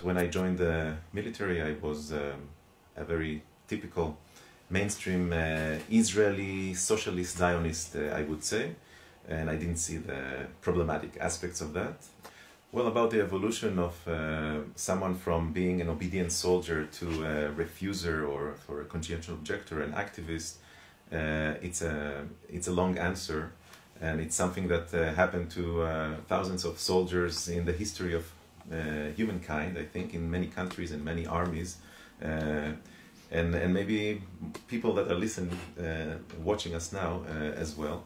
When I joined the military, I was a very typical mainstream Israeli socialist Zionist, I would say, and I didn't see the problematic aspects of that. Well, about the evolution of someone from being an obedient soldier to a refuser or for a conscientious objector, an activist, it's a long answer, and it's something that happened to thousands of soldiers in the history of humankind, I think, in many countries and many armies, and maybe people that are listening, watching us now as well.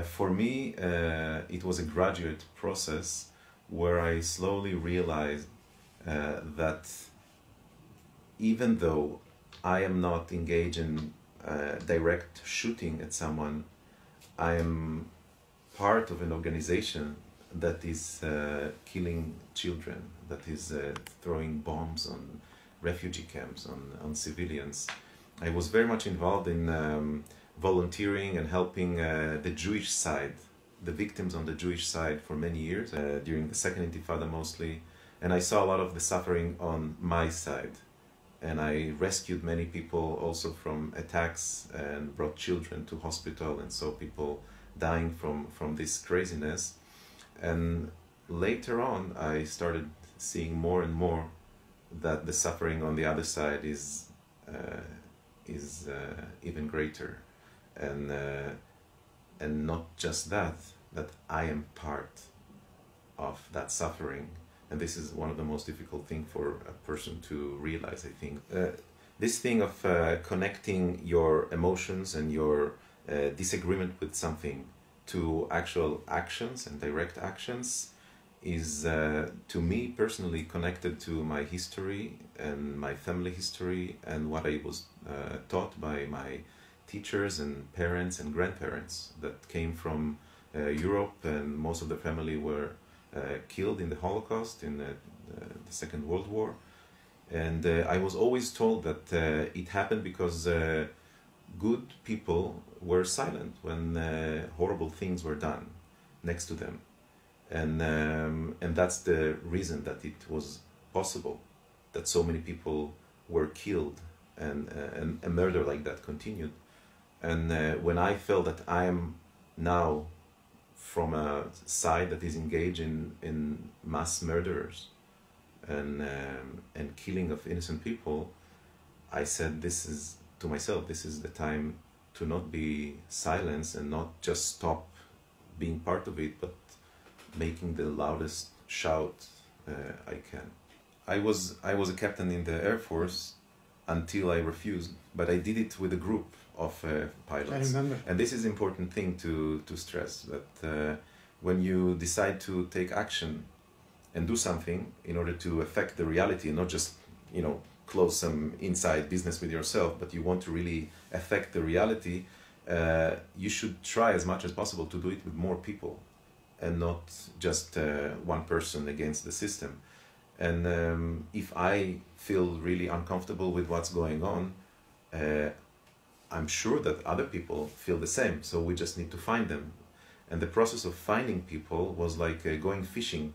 For me, it was a graduate process where I slowly realized that even though I am not engaged in direct shooting at someone, I am part of an organization that is killing children, that is throwing bombs on refugee camps, on civilians. I was very much involved in volunteering and helping the Jewish side, the victims on the Jewish side for many years, during the Second Intifada mostly, and I saw a lot of the suffering on my side. And I rescued many people also from attacks and brought children to hospital and saw people dying from this craziness. And later on, I started seeing more and more that the suffering on the other side is even greater, and not just that I am part of that suffering. And this is one of the most difficult things for a person to realize, I think. This thing of connecting your emotions and your disagreement with something to actual actions and direct actions is, to me personally, connected to my history and my family history and what I was taught by my teachers and parents and grandparents that came from Europe, and most of the family were killed in the Holocaust, in the Second World War. And I was always told that it happened because good people were silent when horrible things were done next to them. And that's the reason that it was possible that so many people were killed and a murder like that continued. And when I felt that I am now from a side that is engaged in mass murderers and killing of innocent people, I said, this is, to myself, this is the time to not be silenced and not just stop being part of it, but making the loudest shout I can. I was a captain in the Air Force until I refused, but I did it with a group of pilots. I remember. And this is an important thing to stress, that when you decide to take action and do something in order to affect the reality, not just, close some inside business with yourself, but you want to really affect the reality, you should try as much as possible to do it with more people and not just one person against the system. And if I feel really uncomfortable with what's going on, I'm sure that other people feel the same, so we just need to find them. And the process of finding people was like going fishing,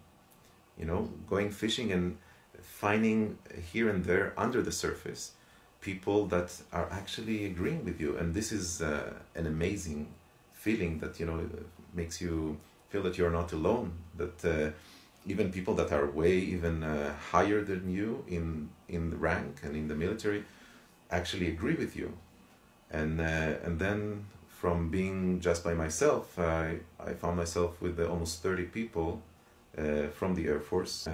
going fishing and finding here and there under the surface people that are actually agreeing with you. And this is an amazing feeling that, makes you feel that you're not alone, that even people that are way even higher than you in the rank and in the military actually agree with you. And then from being just by myself, I found myself with almost 30 people from the Air Force.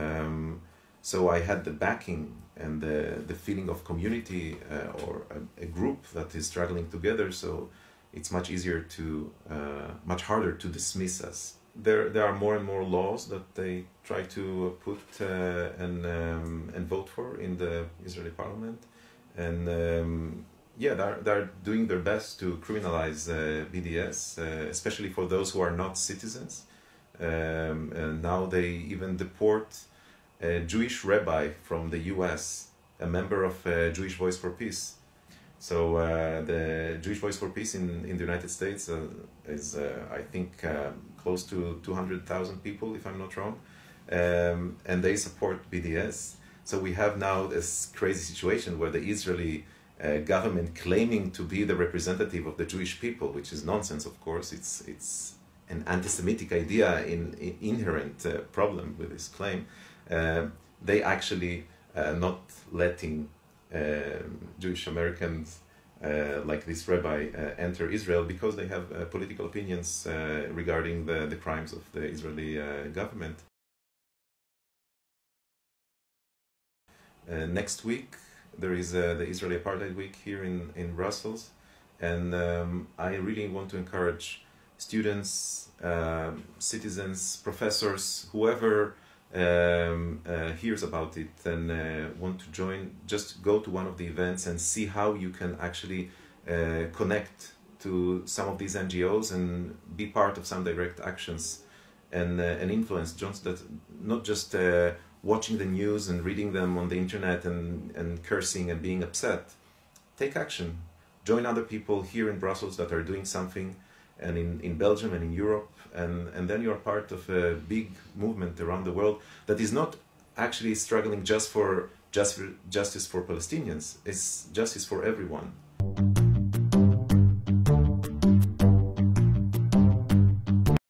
So I had the backing and the feeling of community or a group that is struggling together. So it's much easier to, much harder to dismiss us. There are more and more laws that they try to put and vote for in the Israeli parliament. And they're doing their best to criminalize BDS, especially for those who are not citizens. And now they even deport a Jewish rabbi from the US, a member of Jewish Voice for Peace. So the Jewish Voice for Peace in the United States is, I think, close to 200,000 people, if I'm not wrong. And they support BDS. So we have now this crazy situation where the Israeli government claiming to be the representative of the Jewish people, which is nonsense, of course. It's an anti-Semitic idea, inherent problem with this claim. They actually not letting Jewish Americans like this rabbi enter Israel because they have political opinions regarding the crimes of the Israeli government. Next week there is the Israeli Apartheid Week here in Brussels, and I really want to encourage students, citizens, professors, whoever hears about it and want to join, just go to one of the events and see how you can actually connect to some of these NGOs and be part of some direct actions and influence, not just watching the news and reading them on the internet and cursing and being upset. Take action. Join other people here in Brussels that are doing something, and in Belgium and in Europe, and then you are part of a big movement around the world that is not actually struggling just for justice for Palestinians. It's justice for everyone.